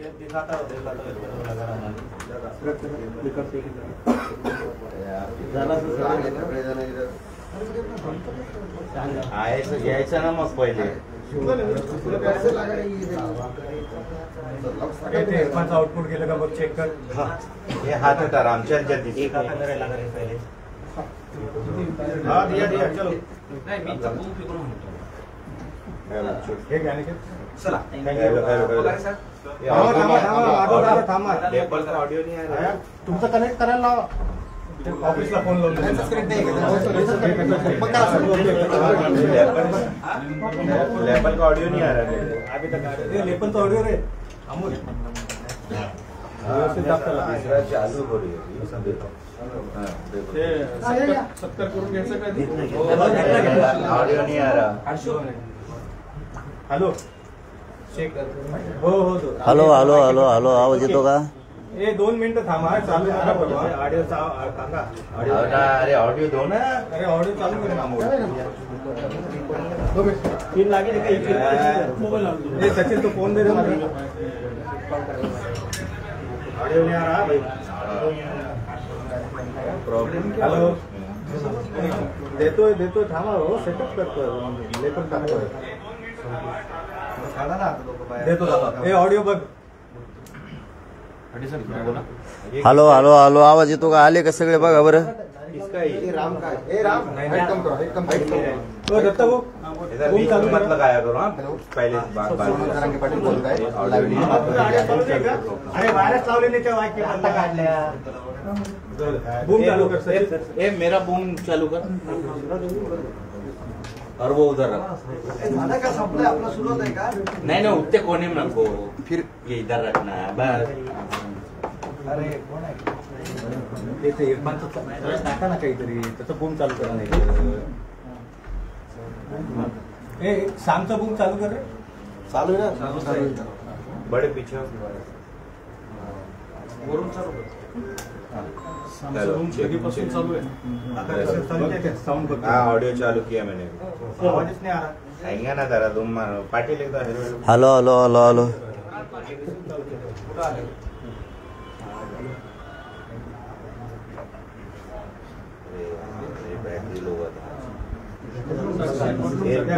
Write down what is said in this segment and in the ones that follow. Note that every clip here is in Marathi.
दिखाता हो लगा रहा यायचं ना मग पहिले आउटपुट गेलं का बघ चेक कर. हे हात होता रामचंद्र एक हात करायला लागेल पहिले. हाँ दिया दिया चलो नहीं मी चप्पू फेकून म्हणतो हे गाणे के चला थांबा लेपल का ऑडिओ नहीं आ रहा है तुमचं कनेक्ट करायला लावा. ऑफिसला फोन लावून लेपल का ऑडिओ नहीं आ रहा है अभी तक लेपल तो ऑडिओ रे अमोल चालू करूया 70 करून घ्यायचं का ऑडिओ नहीं आ रहा. हॅलो हो हो हॅलो हॅलो हॅलो हॅलो आवाज येतो का? 2 मिनिटं थांबा चालू करा परवा ऑडिओ सांगा. अरे ऑडिओ दो ना. अरे ऑडिओ चालू कर ना तीन लागेल का मोबाईल सचिन तो फोन दे रहे ऑडिओ नहीं आ रहा भाई प्रॉब्लेम. हॅलो देतोय थांबा हो सेटअप करतोय लेपन टाकतोय देतो हे ऑडिओ बघ. हॅलो हॅलो हॅलो आवाज येतो का? आले का सगळे बघा बरं. राम का दत्ता भाऊ मतलब गाया करो हाँ पहले अरे वायरस लावले नाही त्या वाक्य काढल्या. बूम चालू कर ए मेरा बूम चालू कर और वो उधर रख. आपला सुरू होत आहे का? नहीं उठते कोने में रखो फिर ये इधर रखना है बस. अरे कोण आहे ते इरफानचं टाका ना काहीतरी त्याचं बूम चालू करा नाही. ए शामचा बूम चालू कर रे. चालू है ना बड़े पीछे वरून चालू कर. कधीपासून चालू आहे साऊंड बघ. हाँ ऑडियो चालू किया मैंने. आवाजच नाही आला. आएंगे ना जरा तुम पार्टी लेता है. Hello hello hello hello battery low हुआ था.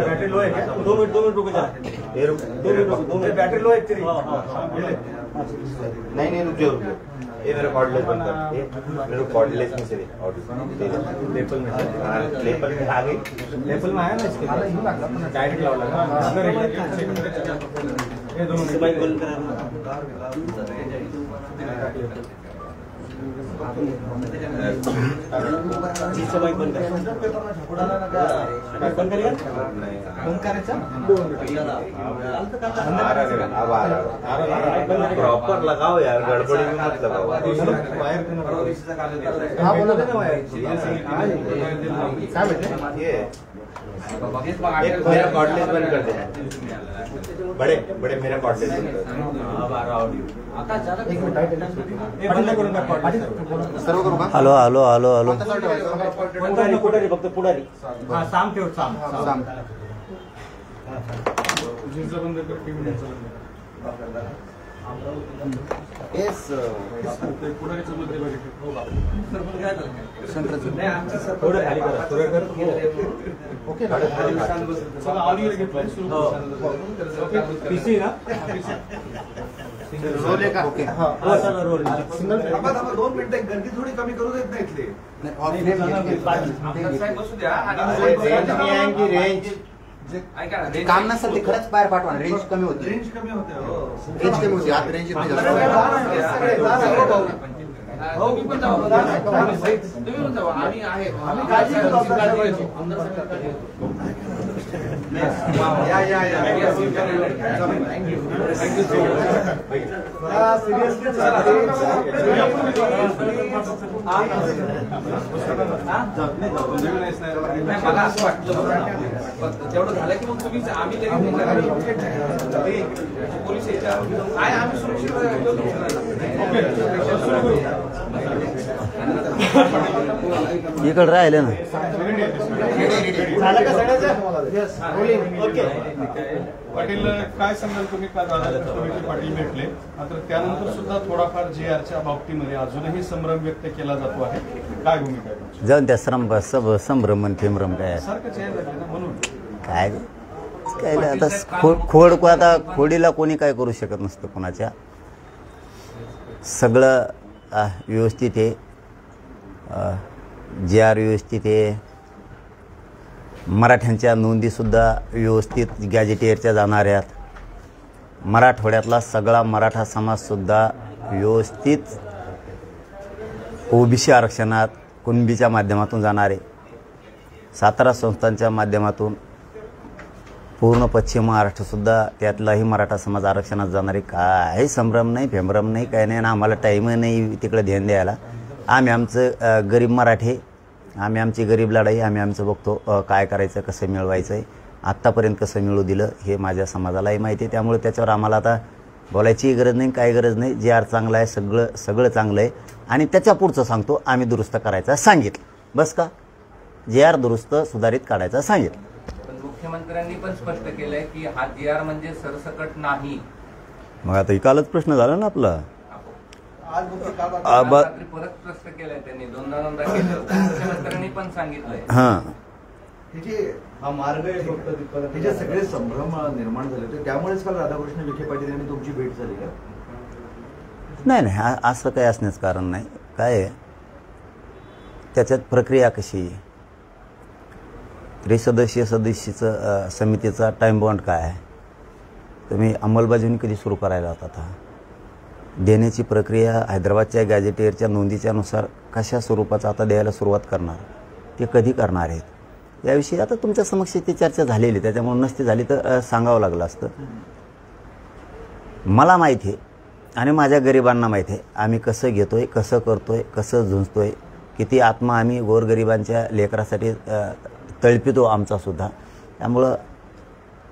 बैटरी लो है क्या? 2 मिनट रुको जा. 2 मिनट बैटरी लो है तेरी. नहीं रुक जाओ ये मेरा कॉर्डलेस बंद कर. मेरे कॉर्डलेस में से ऑडियो लेपल में आ गई. लेपल में आया ना इसके डायरेक्ट लाव लगा. ये दोनों मोबाइल बंद करा. बंद करेगा बंद करायचा. प्रॉपर लगाओ यार गड़बड़ी में मत लगाओ. ये मेरा कॉर्डलेस बंद कर देना. बड़े बड़े मेरा कॉर्डलेस बंद कर. हॅलो हॅलो हॅलो हॅलो पुढारी फक्त पुढारी. हा साम ठेव साम बंद कर. थोडं खाली करा. ओके पीसी ना रोले का. Okay role single. 2 मिनिटं गर्दी थोडी कमी करू देत नाही इथले. रेंज काम नसेल ते खरंच बाहेर पाठवा. रेंज कमी होती. रेंज कमी होते आता रेंज नाही जास्त. तुम्ही पण जाऊ आम्ही आहे. मला असं वाटलं तेवढं झालं की मग तुम्ही आम्ही पोलीस काय आम्ही सुरक्षित इकडे राहिले ना. झालं का सगळ्याचं? Yes. ओके. पाटील काय सांगाल तुम्ही काल राधाकृष्ण विखे पाटील भेटले मात्र त्यानंतर सुद्धा थोडाफार JRच्या बाबतीमध्ये अजूनही संभ्रम व्यक्त केला जातो आहे, काय भूमिका आहे तुमची? जाऊन त्या संभ्रमण ठेमरम काय सारखं चेंज झालं ना म्हणून काय काय आता आता खोडीला कोणी काय करू शकत नसतं कोणाच्या. सगळं व्यवस्थित आहे, JR व्यवस्थित आहे, मराठ्यांच्या नोंदीसुद्धा व्यवस्थित गॅजेटियरच्या जाणार आहेत, मराठवाड्यातला सगळा मराठा समाजसुद्धा व्यवस्थित OBC आरक्षणात कुणबीच्या माध्यमातून जाणार आहे, सातारा संस्थांच्या माध्यमातून पूर्ण पश्चिम महाराष्ट्रसुद्धा त्यातलाही मराठा समाज आरक्षणात जाणारे. काही संभ्रम नाही, फेंभ्रम नाही, काही नाही, आणि आम्हाला टाईम नाही तिकडे ध्यान द्यायला. आम्ही आमचं गरीब मराठी, आम्ही आमची गरीब लढाई आम्ही आमचं बघतो, काय करायचं, कसं मिळवायचं आहे, आत्तापर्यंत कसं मिळू दिलं हे माझ्या समाजालाही माहिती आहे. त्यामुळे त्याच्यावर आम्हाला आता बोलायचीही गरज नाही, काही गरज नाही. JR चांगला आहे, सगळं चांगलं आहे, आणि त्याच्या पुढचं सांगतो आम्ही दुरुस्त करायचं सांगितलं, बस का. JR दुरुस्त सुधारित काढायचं सांगितलं. पण मुख्यमंत्र्यांनी पण स्पष्ट केलंय की हा JR म्हणजे सरसकट नाही. मग आता कालच प्रश्न झाला ना आपला. परत स्पष्ट केलंय त्यांनी, दोनदा केलं. मुख्यमंत्र्यांनी पण सांगितलंय. हां, हा मार्ग आहे फक्त तिथपर्यंत. हे जे सगळे संभ्रम निर्माण झाले होते त्यामुळेच काल राधाकृष्ण विखे पाटील यांनी तुमची भेट झाली का? नाही असं काही असण्याचं कारण नाही. काय आहे त्याच्यात प्रक्रिया कशी आहे, त्रिसदस्यीय समितीचा टाइम बॉन्ड काय आहे, तुम्ही अंमलबजावणी कधी सुरू करायला होता, देण्याची प्रक्रिया हैदराबादच्या गॅजेटियरच्या नोंदीच्या नुसार कशा स्वरूपाचा आता द्यायला सुरुवात करणार, ते कधी करणार आहेत याविषयी आता तुमच्या समक्ष ती चर्चा झालेली, त्याच्यामुळे नसती झाली तर सांगावं लागलं असतं. मला माहिती आहे आणि माझ्या गरिबांना माहिती आहे आम्ही कसं घेतोय, कसं करतोय, कसं झुंजतोय, किती आत्मा आम्ही गोरगरिबांच्या लेकरासाठी तळपितो आमचासुद्धा. त्यामुळं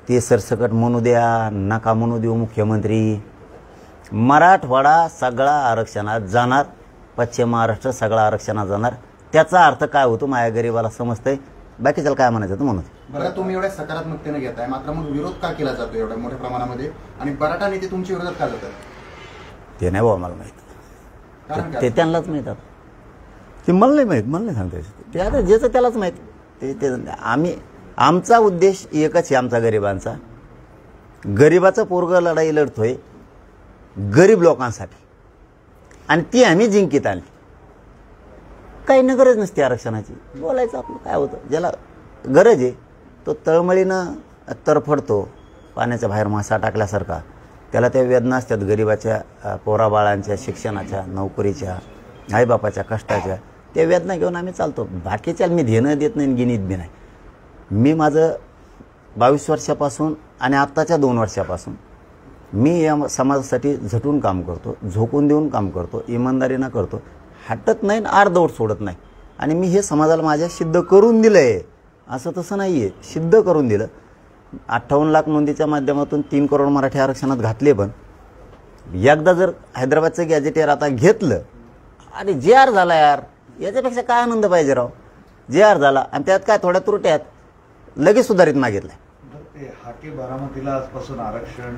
ते सरसकट म्हणू द्या, नका म्हणू देऊ मुख्यमंत्री, मराठवाडा सगळा आरक्षणात जाणार, पश्चिम महाराष्ट्र सगळा आरक्षणात जाणार. त्याचा अर्थ काय होतो माझ्या गरिबाला समजतंय, बाकीच्याला काय म्हणायचं तर म्हणून. बरं, तुम्ही एवढ्या सकारात्मकतेने घेताय, मात्र मग विरोध का केला जातो एवढ्या मोठ्या प्रमाणामध्ये, आणि मराठा नेते तुमच्या विरोधात का जातात ते नाही बाबा मला माहीत, ते त्यांनाच माहीत. आता ते मला नाही माहीत, मला नाही सांगता येत, ते आता ज्याचं त्यालाच माहीत. ते आमचा उद्देश एकच आहे, आमचा गरिबांचा. गरिबाचा पोरगा लढाई लढतोय गरीब लोकांसाठी, आणि ती आम्ही जिंकीत आणली. काही न गरज नसते आरक्षणाची, बोलायचं आपलं काय होतं. ज्याला गरज आहे तो तळमळीनं तरफडतो, पाण्याच्या बाहेर मासा टाकल्यासारखा. त्याला त्या वेदना असतात गरिबाच्या, पोराबाळांच्या, शिक्षणाच्या, नोकरीच्या, आईबापाच्या कष्टाच्या. त्या वेदना घेऊन आम्ही चालतो. बाकीच्या मी धेणं देत नाही, गिनीत बी नाही. मी माझं 22 वर्षापासून आणि आत्ताच्या 2 वर्षापासून मी या समाजासाठी झटून काम करतो, झोकून देऊन काम करतो, इमानदारीनं करतो, हटत नाही, अर्धवट सोडत नाही. आणि मी हे समाजाला माझ्या सिद्ध करून दिलं आहे, असं तसं नाही आहे, सिद्ध करून दिलं. 58 लाख नोंदीच्या माध्यमातून 3 करोड मराठी आरक्षणात घातले. पण एकदा जर हैदराबादचं गॅजेटियर आता घेतलं आणि JR झाला, यार याच्यापेक्षा काय आनंद पाहिजे राव. JR झाला आणि त्यात काय थोड्या त्रुट्यात लगेच सुधारित मागितलंय. हाके बारामतीला आजपासून आरक्षण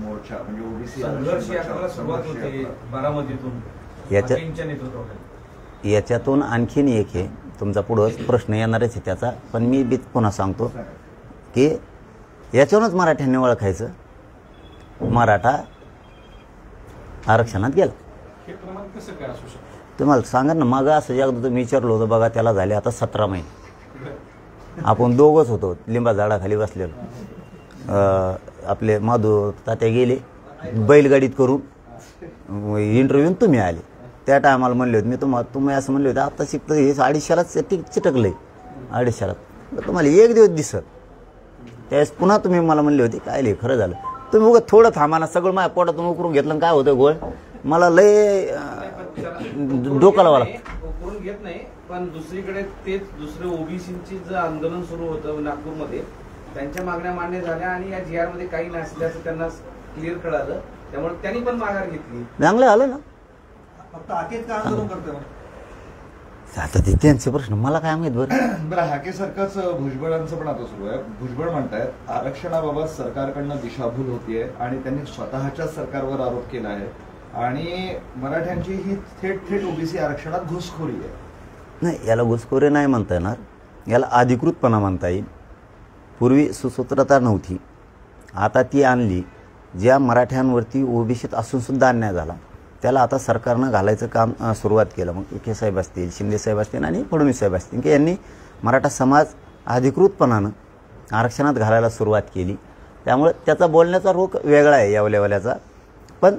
मोर्चा म्हणजे OBC संघर्ष यात्रेला सुरुवात होते बारामतीतून याच्यातून आणखीन एक आहे तुमचा पुढं प्रश्न येणारच आहे त्याचा, पण मी बी पुन्हा सांगतो की याच्यावरूनच मराठ्यांनी ओळखायचं मराठा आरक्षणात गेला. हे प्रमाण कसं काय असू शकतं तुम्हाला सांगा ना. मग असं एकदा तुम्ही विचारलं होतं बघा, त्याला झाले आता 17 महिने. आपण दोघंच होतो लिंबा झाडाखाली बसलेलो. आपले माधू तात्या गेले बैलगाडीत करून, इंटरव्ह्यून तुम्ही आले. त्या टायमाला म्हणले होते मी तुम्ही असं म्हणले होते आता शिकतं हे 250लाच चिटकलंय, 250लाच तुम्हाला एक दिवस दिसत. त्यावेळेस पुन्हा तुम्ही मला म्हणले होते काय लिहि खरं झालं. तुम्ही उगा थोडं थांबा ना, सगळं माझ्या पोटातून उकरून घेतलं काय होतं गोळ. मला लय डोकाला वाला उकरून घेत नाही. पण दुसरीकडे तेच दुसरे OBCची जे आंदोलन सुरू होतं नागपूरमध्ये, त्यांच्या मागण्या मान्य झाल्या आणि या JR मध्ये काही नसल्याचं त्यांना क्लिअर कळालं, त्यामुळे त्यांनी पण माघार घेतली. चांगलं आलं ना. फक्त आकेत का आंदोलन करतोय आता ते त्यांचे प्रश्न, मला काय माहित बरं. बरं, हाकेसारखंच भुजबळांचं पण आता सुरू आहे. भुजबळ म्हणतायत आरक्षणाबाबत सरकारकडनं दिशाभूल होतीये आणि त्यांनी स्वतःच्या सरकारवर आरोप केला आहे आणि मराठ्यांची ही थेट ओबीसी आरक्षणात घुसखोरी आहे. नाही, याला घुसखोरी नाही म्हणता येणार, याला अधिकृतपणा म्हणता येईल. पूर्वी सुसूत्रता नव्हती, आता ती आणली. ज्या मराठ्यांवरती ओबीसीत असून सुद्धा अन्याय झाला त्याला आता सरकारनं घालायचं काम सुरुवात केलं. मग विखे साहेब असतील, शिंदे साहेब असतील आणि फडणवीस साहेब असतील की यांनी मराठा समाज अधिकृतपणानं आरक्षणात घालायला सुरुवात केली. त्यामुळे त्याचा बोलण्याचा रोख वेगळा आहे या लेवल्याचा, पण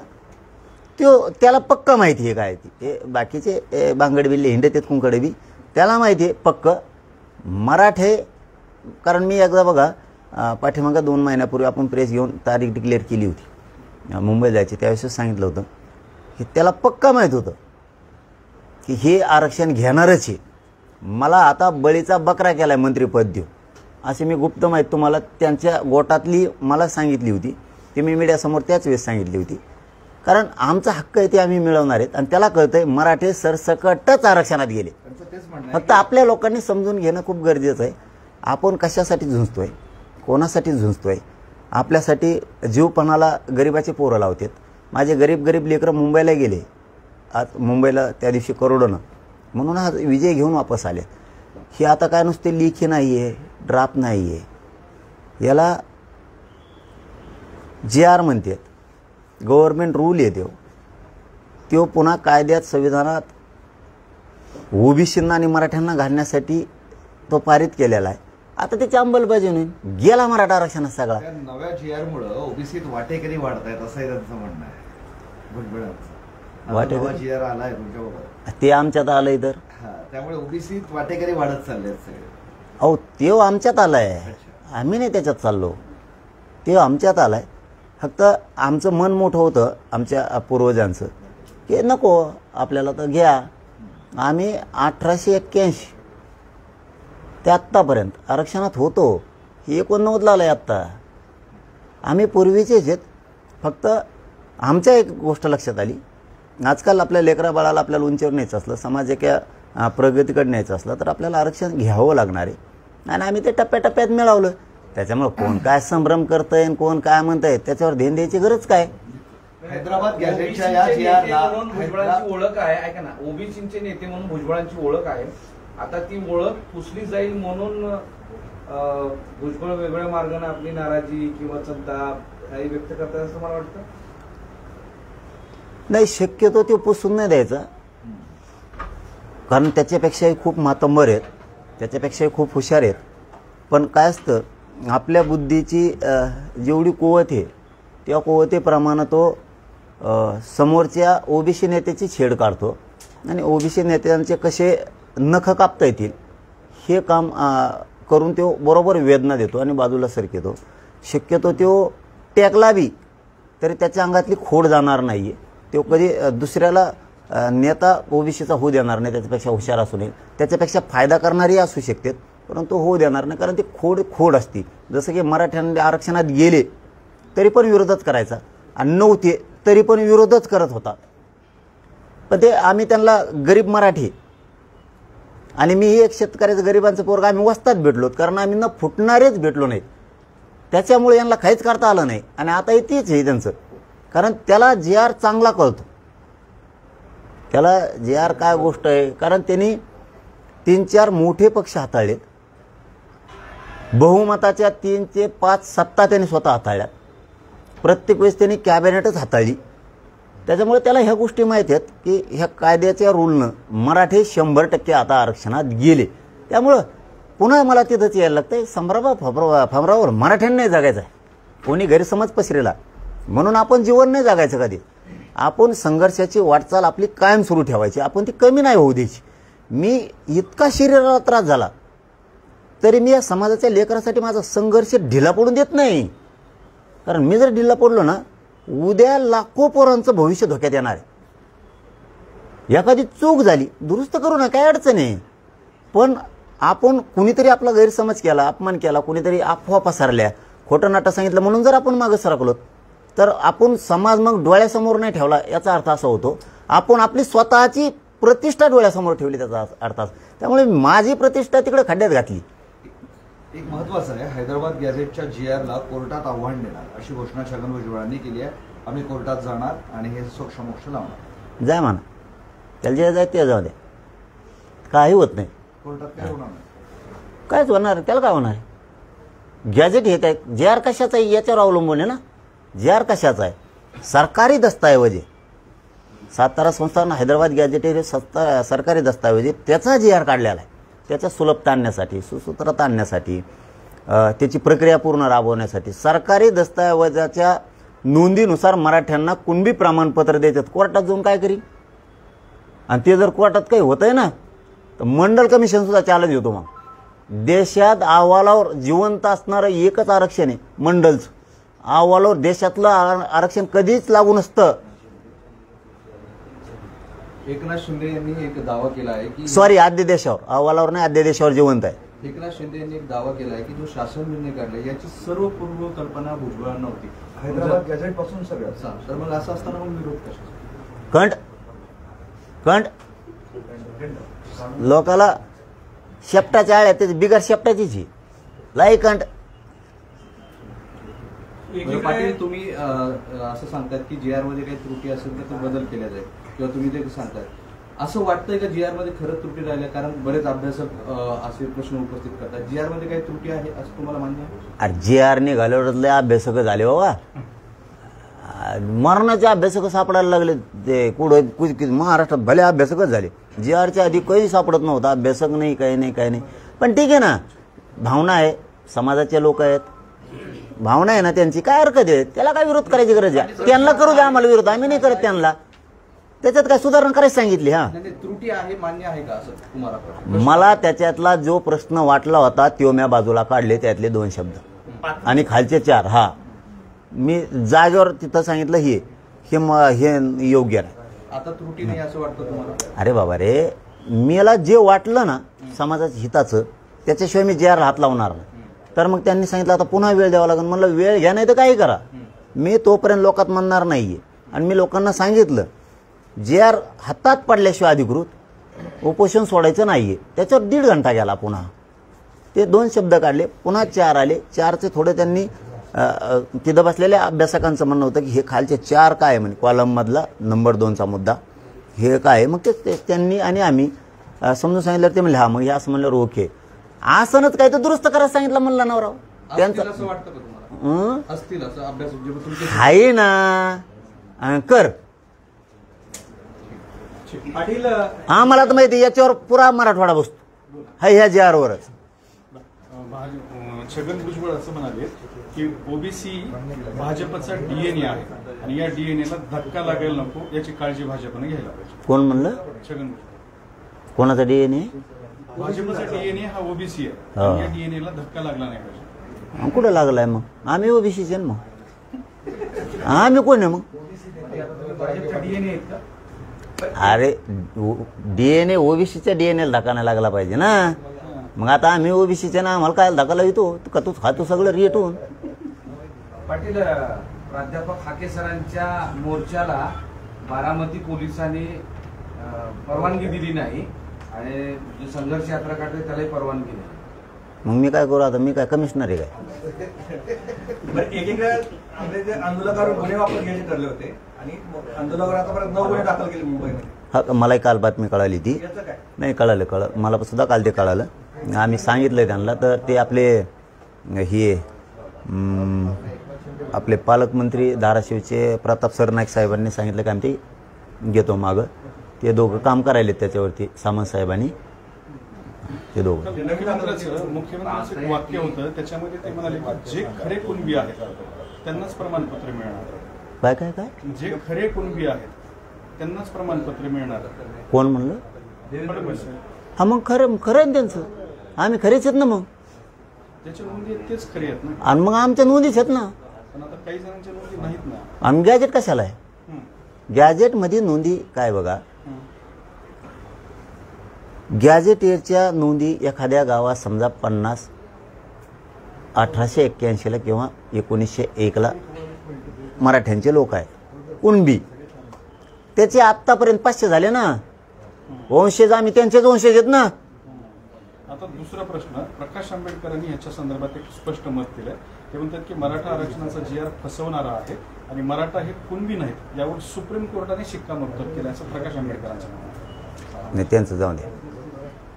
त्याला पक्क माहिती आहे काय ती. बाकीचे बांगडबिल्ले हिंडतेत कुंकडे बी त्याला माहिती आहे पक्क मराठे. कारण मी एकदा बघा पाठीमागं 2 महिन्यापूर्वी आपण प्रेस घेऊन तारीख डिक्लेअर केली होती मुंबई जायची, त्यावेळेस सांगितलं होतं की त्याला पक्का माहीत होतं की हे आरक्षण घेणारच आहे. मला आता बळीचा बकरा केला आहे मंत्रिपद देऊ अशी मी गुप्त माहीत तुम्हाला त्यांच्या गोटातली मला सांगितली होती. ती मी मीडियासमोर त्याच वेळेस सांगितली होती. कारण आमचा हक्क आहे ते आम्ही मिळवणार आहेत आणि त्याला कळतंय मराठे सरसकटच आरक्षणात गेले. फक्त आपल्या लोकांनी समजून घेणं खूप गरजेचं आहे. आपण कशासाठी झुंजतोय, कोणासाठी झुंजतोय. आपल्यासाठी जीवपणाला गरिबाचे पोरं लावतात. माझे गरीब लेकरं मुंबईला गेले, आज मुंबईला त्या दिवशी करोडोनं, म्हणून आज विजय घेऊन वापस आले. ही आता काय नुसते लिखी नाही आहे, ड्राफ्ट नाही आहे, याला JR म्हणतात, गव्हर्नमेंट रूल येतो. तो पुन्हा कायद्यात संविधानात ओबीसींना आणि मराठ्यांना घालण्यासाठी तो पारित केलेला आहे. आता त्याची अंमलबजावणी गेला मराठा आरक्षणात सगळा. नव्या JR मुळे ओबीसीत वाटेकरी वाढतायत असं त्यांचं म्हणणं आहे भुजबळांचं. वाटेकरी JR आलाय तुमच्याबरोबर, ते आमच्यात आलंय तर त्यामुळे ओबीसीत वाटेकरी वाढत चालले सगळे. अहो ते आमच्यात आलाय, आम्ही नाही त्याच्यात चाललो, ते आमच्यात आलाय. फक्त आमचं मन मोठं होतं आमच्या पूर्वजांचं की नको आपल्याला तर घ्या. आम्ही 1881 ते आत्तापर्यंत आरक्षणात होतो. हे 89ला आलं आहे आत्ता. आम्ही पूर्वीचेच आहेत. फक्त आमच्या एक गोष्ट लक्षात आली, आजकाल आपल्या लेकरा बाळाला आपल्याला उंचीवर न्यायचं असलं, समाज एका प्रगतीकडे न्यायचं असलं तर आपल्याला आरक्षण घ्यावं लागणार आहे आणि आम्ही ते टप्प्याटप्प्यात मिळवलं. त्याच्यामुळे कोण काय संभ्रम करतंय आणि कोण काय म्हणतंय त्याच्यावर ध्यान द्यायची गरज काय. हैदराबाद गॅझेटच्या या JR भुजबळांची ओळख आहे, ऐका ना, ओबीसीचे नेते म्हणून भुजबळांची ओळख आहे. आता ती ओळख पुसली जाईल म्हणून भुजबळ वेगवेगळ्या मार्गाने आपली नाराजी किंवा संताप काही व्यक्त करतात असं मला वाटतं. नाही, शक्यतो ते पुसून नाही द्यायचा, कारण त्याच्यापेक्षाही खूप मातंबर आहेत, त्याच्यापेक्षाही खूप हुशार आहेत. पण काय असतं, आपल्या बुद्धीची जेवढी कुवत आहे त्या कुवतेप्रमाणे तो समोरच्या ओबीसी नेत्याची छेड काढतो आणि ओबीसी नेत्यांचे कसे नख कापता येतील हे काम करून तो बरोबर वेदना देतो आणि बाजूला सरकेतो. शक्यतो तो टेकला बी तरी त्याच्या अंगातली खोड जाणार नाही आहे. तो कधी दुसऱ्याला नेता ओबीसीचा होऊ देणार नाही, त्याच्यापेक्षा हुशार असू नये, त्याच्यापेक्षा फायदा करणारी असू शकतात, परंतु होऊ देणार नाही. कारण ती खोड असती. जसं की मराठ्यांनी आरक्षणात गेले तरी पण विरोधच करायचा आणि नव्हते तरी पण विरोधच करत होता. पण ते आम्ही त्यांना गरीब मराठी आणि मी एक शेतकऱ्याचं गरिबांचं पोरगा आम्ही वस्तात भेटलो, कारण आम्ही न फुटणारेच भेटलो नाहीत. त्याच्यामुळे यांना काहीच करता आलं नाही आणि आता तेच आहे त्यांचं. कारण त्याला JR चांगला कळतो, त्याला JR काय गोष्ट आहे. कारण त्यांनी 3-4 मोठे पक्ष हाताळलेत, बहुमताच्या 3 ते 5 सत्ता त्यांनी स्वतः हाताळल्यात, प्रत्येक वेळेस त्यांनी कॅबिनेटच हाताळली. त्याच्यामुळे त्याला ह्या गोष्टी माहिती आहेत की ह्या कायद्याच्या रूलनं मराठे 100% आता आरक्षणात गेले. त्यामुळं पुन्हा मला तिथंच यायला लागतंय, फमरावर मराठ्यांनी नाही जगायचं आहे. कोणी गैरसमज पसरेला म्हणून आपण जीवन नाही जगायचं कधी. आपण संघर्षाची वाटचाल आपली कायम सुरू ठेवायची, आपण ती कमी नाही होऊ द्यायची. मी इतका शरीराला त्रास झाला तरी मी या समाजाच्या लेकरासाठी माझा संघर्ष ढिला पडून देत नाही. कारण मी जर ढिला पडलो ना, उद्या लाखो पोरांचं भविष्य धोक्यात येणार आहे. एखादी चूक झाली दुरुस्त करू ना, काय अडचण आहे. पण आपण कुणीतरी आपला गैरसमज केला, अपमान केला, कुणीतरी अफवा पसरल्या, खोटं नाटं सांगितलं म्हणून जर आपण मागं सरकलो तर आपण समाज मग डोळ्यासमोर नाही ठेवला, याचा अर्थ असा होतो आपण आपली स्वतःची प्रतिष्ठा डोळ्यासमोर ठेवली त्याचा अर्थात. त्यामुळे माझी प्रतिष्ठा तिकडे खड्ड्यात घातली. एक महत्वाचं आहे, हैदराबाद गॅझेटच्या GR ला कोर्टात आव्हान देणार अशी घोषणा छगन भुजबळांनी केली आहे. आम्ही कोर्टात जाणार आणि हे सोक्षमोक्ष लावणार. जाय म्हणा, त्याला जे जाय ते जाऊ द्या, काही होत नाही. कोर्टात काय होणार नाही. कायच होणार, त्याला काय होणार आहे. गॅझेट येत आहे, GR कशाचा आहे याच्यावर अवलंबून आहे ना. GR कशाचा आहे, सरकारी दस्तऐवज आहे. सातारा संस्थान हैदराबाद गॅझेट हे सरकारी दस्तऐवज आहे, त्याचा GR काढलेला आहे. त्याच्या सुलभता आणण्यासाठी, सुसूत्रता आणण्यासाठी, त्याची प्रक्रिया पूर्ण राबवण्यासाठी. सरकारी दस्तऐवजाच्या नोंदीनुसार मराठ्यांना कुणबी प्रमाणपत्र देतात. कोर्टात जाऊन काय करीन. आणि ते जर कोर्टात काही होतंय ना तर मंडल कमिशन सुद्धा चॅलेंज होतो. मग देशात अहवालावर जिवंत असणारं एकच आरक्षण आहे, मंडलचं. अहवालावर देशातलं आरक्षण कधीच लागू नसतं. एकनाथ शिंदे यांनी एक दावा केला आहे की सॉरी, अध्यादेशावर, अहवालावर नाही, अध्यादेशावर जिवंत आहे. एकनाथ शिंदे यांनी एक दावा केला आहे की जो शासन निर्णय काढला याची सर्व पूर्व कल्पना भुजबळांना होती, हैदराबाद गॅझेट पासून सगळं. तर मग असं असताना मग विरोध कशाचा. कंट लोकाला शेपटाच्या आळ्या, त्याची बिगर शेपटाचीच ही लाई कंट. पाटील, तुम्ही असं सांगतात की GR मध्ये काही त्रुटी असेल तर ते बदल केल्या जाईल किंवा तुम्ही ते सांगताय. असं वाटतंय का GR मध्ये खरंच त्रुटी राहिल्या. कारण बरेच अभ्यासक असे प्रश्न उपस्थित करतात. GR मध्ये काही त्रुटी आहे असं तुम्हाला मान्य आहे. अरे GR निघाल्यावर अभ्यासक झाले बाबा, मरणाचे अभ्यासक सापडायला लागले. ते कुठं महाराष्ट्रात भले अभ्यासकच झाले. GRच्या आधी काही सापडत नव्हता, अभ्यासक नाही, काही नाही. पण ठीक आहे ना, भावना आहे, समाजाचे लोक आहेत, भावना आहे ना त्यांची, काय हरकत आहे. त्याला काय विरोध करायची गरज आहे. त्यांना करू द्या आम्हाला विरोध, आम्ही नाही करत त्यांना. त्याच्यात काय सुधारणा करायची सांगितली. हा, त्रुटी आहे, मान्य आहे का असं तुम्हाला. मला त्याच्यातला जो प्रश्न वाटला होता तो मी बाजूला काढले, त्यातले 2 शब्द आणि खालचे 4. हा, मी जागेवर तिथं सांगितलं हे योग्य नाही. आता त्रुटी नाही असं वाटतं तुम्हाला. अरे बाबा रे, मला जे वाटलं ना समाजाच्या हिताचं, त्याच्याशिवाय मी GR हात लावणार नाही. तर मग त्यांनी सांगितलं आता पुन्हा वेळ द्यावा लागेल. म्हणलं वेळ घ्या, नाही तर काही करा, मी तोपर्यंत लोकात म्हणणार नाहीये. आणि मी लोकांना सांगितलं GR हातात पडल्याशिवाय अधिकृत उपोषण सोडायचं नाहीये. त्याच्यावर 1.5 घंटा गेला. पुन्हा ते 2 शब्द काढले, पुन्हा 4 आले. 4चे थोडे त्यांनी तिथं बसलेल्या अभ्यासकांचं म्हणणं होतं की हे खालचे 4 काय आहे, म्हणजे कॉलम मधला नंबर 2चा मुद्दा हे काय आहे. मग ते त्यांनी आणि आम्ही समजून सांगितलं. ते म्हणले हा, मग हे असं म्हणल्यावर ओके. आसनच काय तर दुरुस्त करायला सांगितलं म्हणलं नवराव त्यांचं. असं वाटतं का तुम्हाला. असतील असं अभ्यास आहे ना, कर. पाटील, आम्हाला तर माहिती याच्यावर पुरा मराठवाडा बसतो, हा ह्या GR वरच. छगन भुजबळ असं म्हणाले की ओबीसी भाजपचा DNA आहे आणि या DNA ला धक्का लागायला नको याची काळजी भाजपने घ्यायला पाहिजे. कोण म्हणलं. छगन भुजबळ. कोणाचा DNA. भाजपचा DNA हा ओबीसी आहे, आणि या DNA ला धक्का लागला नाही पाहिजे. कुठं लागलाय मग. आम्ही ओबीसीचे मग, आम्ही कोण आहे मग. अरे DNA ओबीसीच्या DNA ला धक्का नाही लागला पाहिजे ना. मग आता आम्ही ओबीसीचे ना, आम्हाला काय धक्का लागतो का. तू खातो सगळं रेटून. पाटील, प्राध्यापक हाके सरांच्या मोर्चाला बारामती पोलिसांनी परवानगी दिली नाही आणि जी संघर्ष यात्रा काढते त्यालाही परवानगी नाही. मग मी काय करू आता. मी काय कमिशनर आहे काय. एकीकडे आपले जे आंदोलकांवर गुन्हे वापर घ्यायचे ठरले होते आणि आंदोलकांवर आतापर्यंत 9 गुन्हे दाखल केले मुंबईमध्ये. हा, मलाही काल बातमी कळाली ती. नाही कळालं, मला सुद्धा काल ते कळालं. आम्ही सांगितलंय त्यांना. तर ते आपले पालकमंत्री धाराशिवचे प्रताप सरनाईक साहेबांनी सांगितलं की आम्ही ते घेतो मागं. ते दोघं काम करायले त्याच्यावरती, सामंत साहेबांनी. ते दोघं. मुख्यमंत्र्यांचं एक वाक्य होतं, त्याच्यामध्ये ते म्हणाले की जे खरे कुणबी आहेत त्यांनाच प्रमाणपत्र मिळणार. काय जे खरे कुणबी आहेत त्यांनाच प्रमाणपत्र मिळणार. कोण म्हणलं. हा, मग खरं आहे त्यांचं. आम्ही खरेच आहेत ना. मग त्याच्या नोंदी तेच खरे आहेत ना. आणि मग आमच्या नोंदीच आहेत ना. पण आता काही जणांच्या नोंदी नाहीत ना. आम्ही गॅजेट कशाला आहे. गॅजेटमध्ये नोंदी काय बघा. गॅजेटेरच्या नोंदी एखाद्या गावात समजा 50 1881 किंवा 1901 मराठ्यांचे लोक आहेत कुणबी. त्याचे आत्तापर्यंत 500 झाले ना. वंशज आम्ही त्यांचेच वंशज आहेत ना. आता दुसरा प्रश्न, प्रकाश आंबेडकरांनी याच्या संदर्भात एक स्पष्ट मत दिलंय. ते म्हणतात की मराठा आरक्षणाचा GR फसवणारा आहे आणि मराठा हे कुणबी नाहीत, यावर सुप्रीम कोर्टाने शिक्कामोर्तब केलं असं प्रकाश आंबेडकरांचं म्हणणं आहे. नाही त्यांचं जाऊन द्या,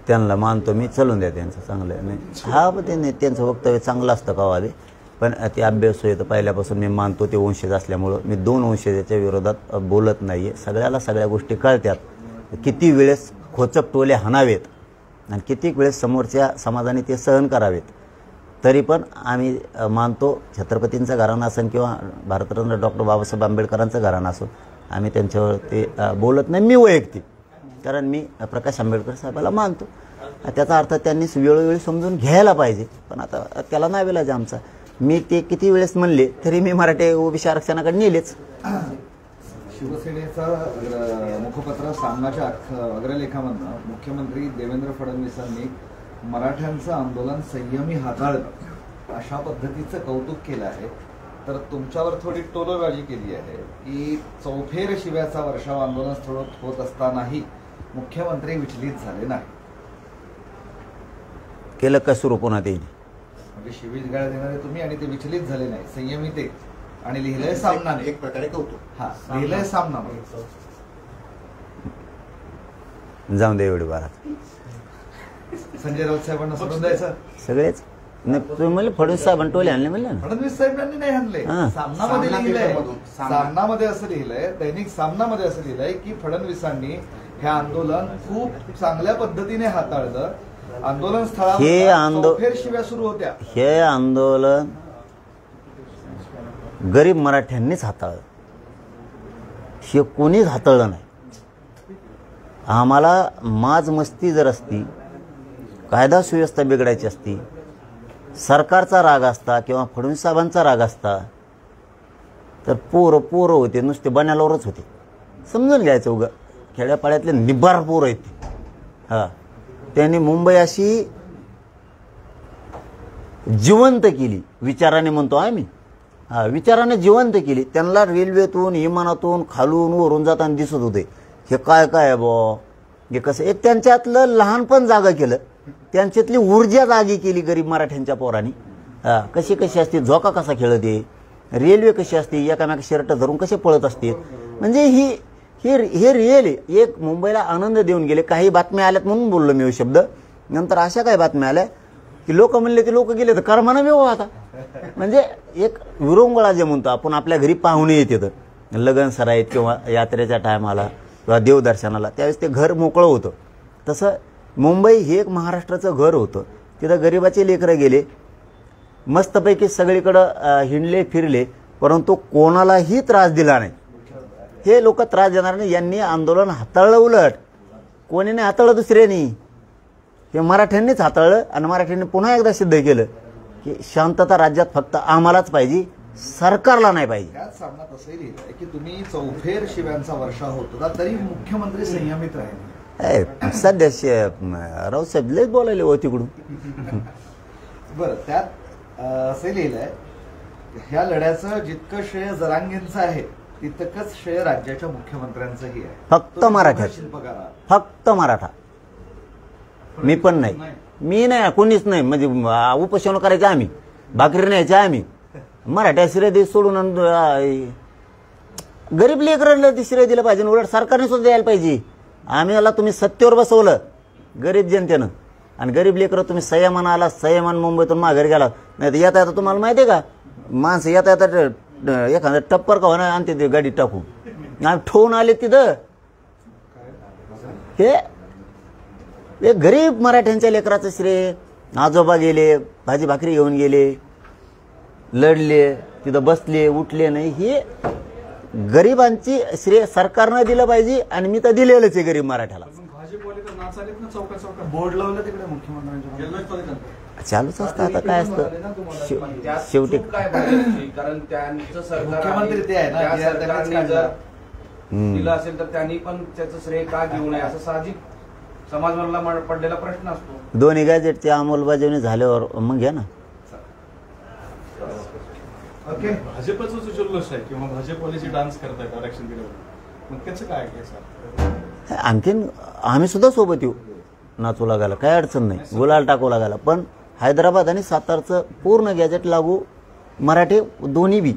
त्यांना मानतो मी, चलून द्या त्यांचं चांगलं आहे. नाही हा पण ते त्यांचं वक्तव्य चांगलं असतं का वादे, पण ते अभ्यास होतं पहिल्यापासून मी मानतो ते वंशज असल्यामुळं मी 2 वंशजाच्या विरोधात बोलत नाही आहे. सगळ्याला सगळ्या गोष्टी कळतात. किती वेळेस खोचक टोले हाणावेत आणि कित्येक वेळेस समोरच्या समाजाने ते सहन करावेत, तरी पण आम्ही मानतो छत्रपतींचं घराणं असेल किंवा भारतरत्न डॉक्टर बाबासाहेब आंबेडकरांचं घराणं असो, आम्ही त्यांच्यावर ते बोलत नाही मी वैयक्तिक, कारण मी प्रकाश आंबेडकर साहेबाला मानतो. त्याचा अर्थ त्यांनी वेळोवेळी समजून घ्यायला पाहिजे, पण आता त्याला नाविलाज आमचा. मी ते किती वेळेस म्हणले तरी मी मराठी ओबीसी आरक्षणाकडे नेलेच. शिवसेनेचं मुखपत्र सामनाच्या अग्रलेखामधनं मुख्यमंत्री देवेंद्र फडणवीसांनी मराठ्यांचं आंदोलन संयमी हाताळलं अशा पद्धतीचं कौतुक केलं आहे. तर तुमच्यावर थोडी टोलबाजी केली आहे की चौफेर शिव्याचा वर्षाव आंदोलन स्थळ होत असतानाही मुख्यमंत्री विचलित झाले नाही. केलं का सुरू पुन्हा ते म्हणजे शिवीगाळ देणारे तुम्ही आणि ते विचलित झाले नाही, संयमी ते, आणि लिहिलंय सामना, एक प्रकारे कौतुक. हा लिहिलंय सामना. जाऊन दे एवढी बारात संजय राऊत साहेबांना सोडून द्यायचं सगळेच. नाही तुम्ही म्हणले फडणवीस साहेबांनी टोले आणले म्हणले ना. फडणवीस साहेबांनी नाही आणले. सामनामध्ये लिहिलंय, सामनामध्ये असं लिहिलंय, दैनिक सामनामध्ये असं लिहिलंय की फडणवीसांनी हे आंदोलन खूप चांगल्या पद्धतीने हाताळलं. आंदोलन स्थळावर चौफेर शिव्या सुरू होत्या. हे आंदोलन गरीब मराठ्यांनीच हाताळलं, हे कोणीच हाताळलं नाही. आम्हाला माज मस्ती जर असती, कायदा सुव्यवस्था बिघडायची असती, सरकारचा राग असता किंवा फडणवीस साहेबांचा राग असता, तर पोरं होते नुसते बनायलावरच होते. समजून घ्यायचं उगा, खेड्यापाड्यातले निब्बार पोरं आहेत ते. हां, त्यांनी मुंबई अशी जिवंत केली, विचाराने म्हणतो आम्ही, हा विचाराने जिवंत केली. त्यांना रेल्वेतून विमानातून खालून वरून जाताना दिसत होते. हे काय आहे बॉ, हे कसं, एक त्यांच्यातलं लहानपण जागा केलं, त्यांच्यातली ऊर्जा जागी केली गरीब मराठ्यांच्या पोरांनी. कशी असते, झोका कसा खेळते, रेल्वे कशी असते, एकामेका शर्ट धरून कसे पळत असते. म्हणजे हे रिअल आहे. एक मुंबईला आनंद देऊन गेले. काही बातम्या आल्यात म्हणून बोललो मी शब्द. नंतर अशा काही बातम्या आल्या की लोक म्हणले ते लोक गेले तर कर्मानं वेव आता. म्हणजे एक विरंगुळा जे म्हणतो आपण, आपल्या घरी पाहुणे येते तर लग्न सराईत किंवा यात्रेच्या टायमाला किंवा देवदर्शनाला, त्यावेळेस ते घर मोकळं होतं. तसं मुंबई हे एक महाराष्ट्राचं घर होतं. तिथं गरिबाचे लेकरं गेले, मस्तपैकी सगळीकडं हिंडले फिरले, परंतु कोणालाही त्रास दिला नाही. हे लोक त्रास देणार नाही. यांनी आंदोलन हाताळलं, उलट कोणी नाही हाताळलं दुसऱ्यांनी, हे मराठ्यांनीच हाताळलं. आणि मराठ्यांनी पुन्हा एकदा सिद्ध केलं की शांतता राज्यात फक्त आम्हालाच पाहिजे, सरकारला नाही पाहिजे. त्याच सामनात असंही लिहिलंय की तुम्ही चौफेर शिव्यांचा वर्षाव होत होता तरी मुख्यमंत्री संयमित राहिले. सध्या रावसाहेब लयच बोलायले हो तिकडून. बरं, त्यात असं लिहिलंय, ह्या लढ्याचं जितकं श्रेय जरांगेंचं आहे तितकंच श्रेय राज्याच्या मुख्यमंत्र्यांचंही आहे. फक्त मराठा, फक्त मराठा. मी पण नाही, मी नाही, कोणीच नाही. म्हणजे उपोषण करायचे आम्ही, भाकरी न्यायचे आम्ही, मराठा श्रेय दे सोडून गरीब लेकरांना ते श्रेय दिलं पाहिजे. उलट सरकारने सुद्धा द्यायला पाहिजे. आम्ही याला तुम्ही सत्तेवर बसवलं गरीब जनतेनं, आणि गरीब लेकरं तुम्ही संयमान आला, संयमान मुंबईतून माघारी गेला. नाही तर येता येता तुम्हाला माहिती आहे का, माणसं येता येता एखादं टप्पर का होणार आणते ते गाडीत टाकून, आम्ही ठेवून आले तिथं. हे गरीब मराठ्यांच्या लेकराचं श्रेय. आजोबा गेले, भाजी भाकरी घेऊन गेले, लढले, तिथं बसले, उठले नाही. हे गरिबांची श्रेय सरकारनं दिलं पाहिजे, आणि मी तर दिलेलंच आहे गरीब मराठ्याला. बोर्ड लावलं तिकडे मुख्यमंत्र्यांच्या, चालूच असतं. आता काय असतं शेवटी, कारण त्यांचं सरकार मुख्यमंत्री ते आहे ना, त्या सरकारने जर दिलं असेल तर त्यांनी पण त्याचं श्रेय का घेऊ नये, असं साहजिक समाजाला पडलेला प्रश्न असतो. दोन्ही गॅजेटची अंमलबजावणी झाल्यावर मग घ्या ना. भाजपचं जो जल्लोष आहे किंवा भाजपवाले जे डान्स करतायत आरक्षण दिल्यावर, मग त्याचं काय सर? आणखीन आम्ही सुद्धा सोबत येऊ नाचू लागायला, काही अडचण नाही, गुलाल टाकू लागायला. पण हैदराबाद आणि सातारचं पूर्ण गॅजेट लागू मराठी दोन्ही बी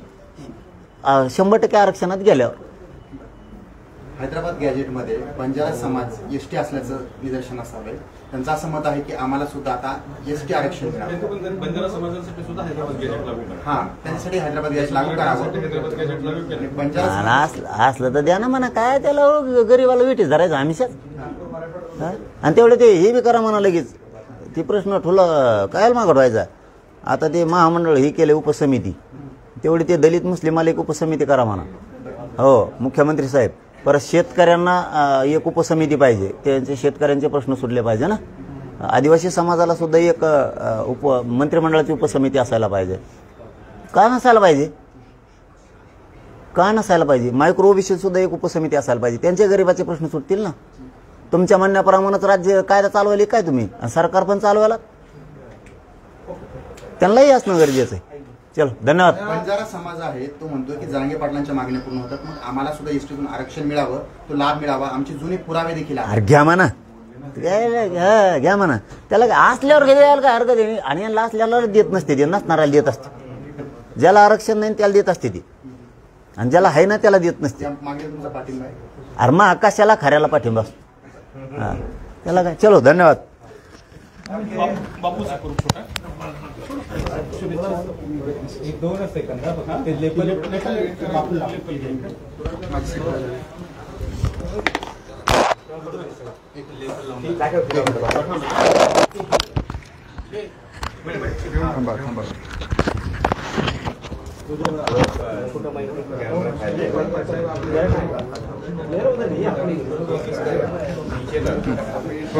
100% आरक्षणात गेल्यावर. हैदराबाद गॅजेटमध्ये बंजारा समाज एसटी असल्याचं निदर्शनास आलंय. त्यांचं असं मत आहे की आम्हाला सुद्धा आता एसटी आरक्षण मिळावं. बंजारा समाजासाठी सुद्धा हैदराबाद गॅजेट लागू करा. हा, त्यांच्यासाठी हैदराबाद गॅजेट लागू करावं. बंजारा असलं तर द्या ना म्हणा, काय त्याला गरीबाला विटी धरायचं हमेशाच. आणि तेवढे ते हे बी करा म्हणा लगेच. ती प्रश्न ठुला काय मागं व्हायचा. आता ते महामंडळ ही केले उपसमिती, तेवढी ते दलित मुस्लिमाला एक उपसमिती करा म्हणा. हो मुख्यमंत्री साहेब. परत शेतकऱ्यांना एक उपसमिती पाहिजे, त्यांचे शेतकऱ्यांचे प्रश्न सुटले पाहिजे ना. आदिवासी समाजाला सुद्धा एक मंत्रिमंडळाची उपसमिती असायला पाहिजे. का नसायला पाहिजे, का नसायला पाहिजे. मायक्रो ओबीसी सुद्धा एक उपसमिती असायला पाहिजे, त्यांच्या गरिबाचे प्रश्न सुटतील ना. तुमच्या म्हणण्याप्रमाणेच राज्य कायदा चालवायला काय तुम्ही, सरकार पण चालवायला, त्यांनाही असणं गरजेचं आहे. चलो धन्यवाद. बंजारा समाज आहे तो म्हणतो की जरांगे पाटलांच्या मागण्या पूर्ण होतात, मग आम्हाला सुद्धा एसटीतून आरक्षण मिळावं, तो लाभ मिळावा, आमचे जुने पुरावे देखील आहेत. घ्या म्हणा, घ्या म्हणा. त्याला असल्यावर घ्यायला काय हरकत आहे. आणि यांना असल्यावर देत नसते, ते नसणाऱ्याला देत असते. ज्याला आरक्षण नाही त्याला देत असते ती, आणि ज्याला आहे ना त्याला देत नसते. मागे तुमचा पाठिंबा आहे. अरे मग आकाशाला खऱ्याला पाठिंबा असतो. हा त्याला काय. चलो धन्यवाद. बापूचा करू छोटा. एक 2 सेकंद फक्त ते लेबल बापूला.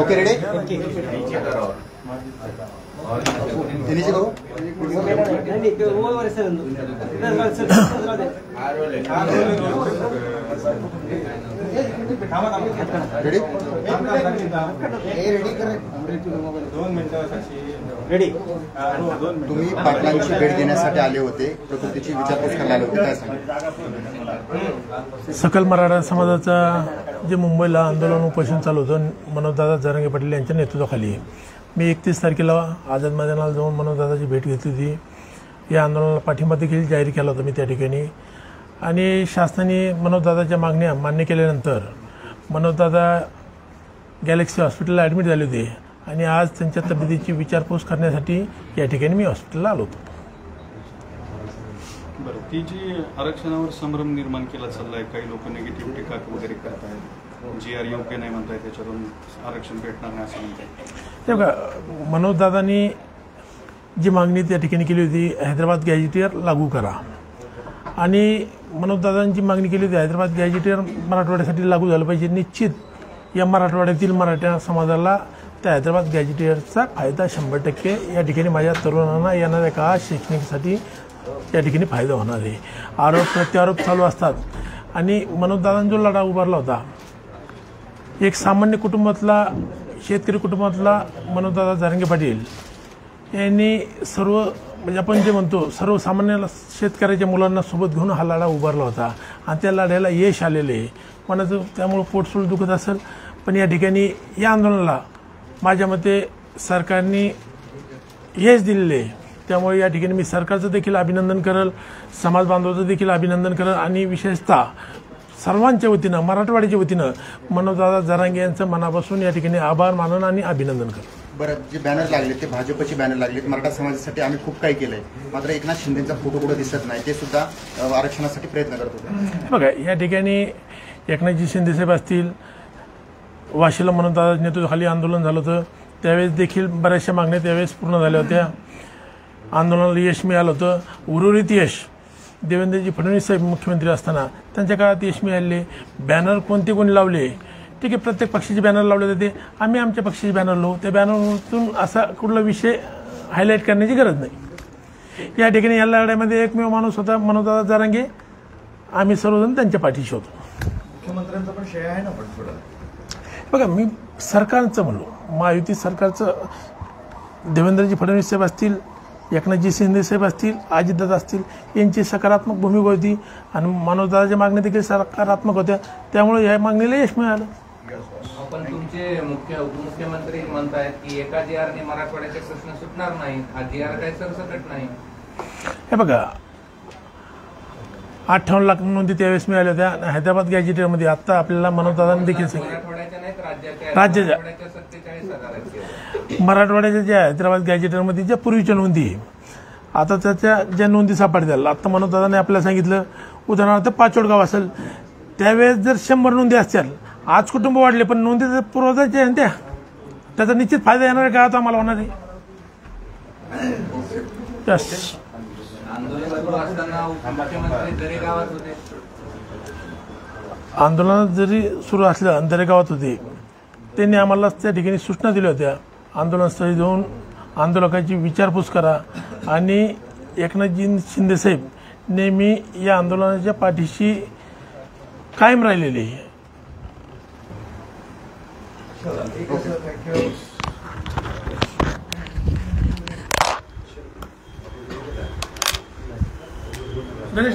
Okay ready. नीचे करो. रेडी. रेडी. तुम्ही पाटलांची भेट देण्यासाठी आले होते, प्रकृतीची विचारपूस करायला आले होते, काय सांगा. सकल मराठा समाजाचा जे मुंबईला आंदोलन उपोषण चालू होतं मनोजदादा जरांगे पाटील यांच्या नेतृत्वाखाली, मी 31 तारखेला आझाद मैदानाला जाऊन मनोजदादाची भेट घेतली होती. या आंदोलनाला पाठिंबा देखील जाहीर केला होता मी त्या ठिकाणी. आणि शासनाने मनोजदादाच्या मागण्या मान्य केल्यानंतर मनोजदादा गॅलेक्सी हॉस्पिटलला ॲडमिट झाले होते, आणि आज त्यांच्या तब्येतीची विचारपूस करण्यासाठी या ठिकाणी मी हॉस्पिटलला आलो होतो. बरं, ती जी आरक्षणावर संभ्रम निर्माण केला चाललाय, काही लोक निगेटिव्ह टीका वगैरे करत आहेत, GR योग्य नाही म्हणताय, त्याच्यातून आरक्षण भेटणार नाही असं म्हणताय. ते बघा, मनोजदादांनी जी मागणी त्या ठिकाणी केली होती, हैदराबाद गॅजेटियर लागू करा. आणि मनोजदादांची मागणी केली होती हैदराबाद गॅजेटियर मराठवाड्यासाठी लागू झालं पाहिजे. निश्चित या मराठवाड्यातील मराठा समाजाला त्या हैदराबाद गॅजेटियरचा फायदा 100% या ठिकाणी माझ्या तरुणांना येणाऱ्या काळात शैक्षणिकसाठी या ठिकाणी फायदा होणार आहे. आरोप प्रत्यारोप चालू असतात. आणि मनोजदादांनी जो लढा उभारला होता, एक सामान्य कुटुंबातला, शेतकरी कुटुंबातला मनोजदादा जरांगे पाटील यांनी सर्व, म्हणजे आपण जे म्हणतो सर्वसामान्य शेतकऱ्याच्या मुलांना सोबत घेऊन हा लढा उभारला होता, आणि त्या लढ्याला यश आलेले आहे. मनाचं त्यामुळं पोटसूळ दुखत असेल, पण या ठिकाणी या आंदोलनाला माझ्या मते सरकारने यश दिलेले आहे. त्यामुळे या ठिकाणी मी सरकारचं देखील अभिनंदन करेल, समाज बांधवाचं देखील अभिनंदन करेल, आणि विशेषतः सर्वांच्या वतीनं, मराठवाड्याच्या वतीनं मनोजदादा जरांगे यांचं मनापासून या ठिकाणी आभार मानन आणि अभिनंदन करेल. बरं, जे बॅनर लागले ते भाजपचे बॅनर लागलेत. मराठा समाजासाठी आम्ही खूप काही केलंय, मात्र एकनाथ शिंदेचा फोटो कुठं दिसत नाही, ते सुद्धा आरक्षणासाठी प्रयत्न करत होते. बघा, या ठिकाणी एकनाथजी शिंदेसाहेब असतील, वाशीला मनोजदादा नेतृत्वाखाली आंदोलन झालं होतं, त्यावेळेस देखील बऱ्याचशा मागण्या त्यावेळेस पूर्ण झाल्या होत्या. आंदोलनाला यश मिळालं होतं. उर्वरित यश देवेंद्रजी फडणवीस साहेब मुख्यमंत्री असताना त्यांच्या काळात यश मिळाले. बॅनर कोणी लावले, ठीक आहे, प्रत्येक पक्षाचे बॅनर लावले जाते, आम्ही आमच्या पक्षाचे बॅनर लावू. त्या बॅनरवरून असा कुठला विषय हायलाईट करण्याची गरज नाही. या ठिकाणी या लढ्यामध्ये एकमेव माणूस होता मनोजदादा जरांगे. आम्ही सर्वजण त्यांच्या पाठीशी होतो. मुख्यमंत्र्यांचा पण श्रेय आहे ना. पण थोडं बघा, मी सरकारचं म्हणलो, महायुती सरकारचं, देवेंद्रजी फडणवीस साहेब असतील, एकनाथजी शिंदे साहेब असतील, अजितदादा असतील, यांची सकारात्मक भूमिका होती, आणि मनोजदादाच्या मागण्या देखील सकारात्मक होत्या. त्यामुळे या मागणीला यश मिळालं. ओबीसीचे उपमुख्यमंत्री म्हणतायत की एका GR ने मराठवाड्याचे प्रश्न सुटणार नाही, हा GR काही सरसकट नाही. हे बघा 58 लाख नोंदी त्यावेळेस मिळाल्या होत्या हैदराबाद गॅजेटियरमध्ये. आता आपल्याला मनोजदादांनी देखील सांगितलं मराठवाड्याच्या नाहीत, राज्याच्या 47,000 आहेत. मराठवाड्याच्या ज्या हैदराबाद गॅजेटियरमध्ये ज्या पूर्वीच्या नोंदी आहे, आता त्याच्या ज्या नोंदी सापडतील. आता मनोजदादांनी आपल्याला सांगितलं उदाहरणार्थ पाचोडगाव असेल, त्यावेळेस जर 100 नोंदी असतील, आज कुटुंब वाढले पण नोंदी पुरवठ्याच्या आहेत त्या, त्याचा निश्चित फायदा येणार आहे का आता आम्हाला होणार आहे. आंदोलन सुरू असताना उपमुख्यमंत्री दरेगावात होते. आंदोलन जरी सुरू असलं दरेगावात होते, त्यांनी आम्हाला त्या ठिकाणी सूचना दिल्या होत्या, आंदोलनस्थळी जाऊन आंदोलकांची विचारपूस करा. आणि एकनाथजी शिंदेसाहेब नेहमी या आंदोलनाच्या पाठीशी कायम राहिलेले आहे. गणेश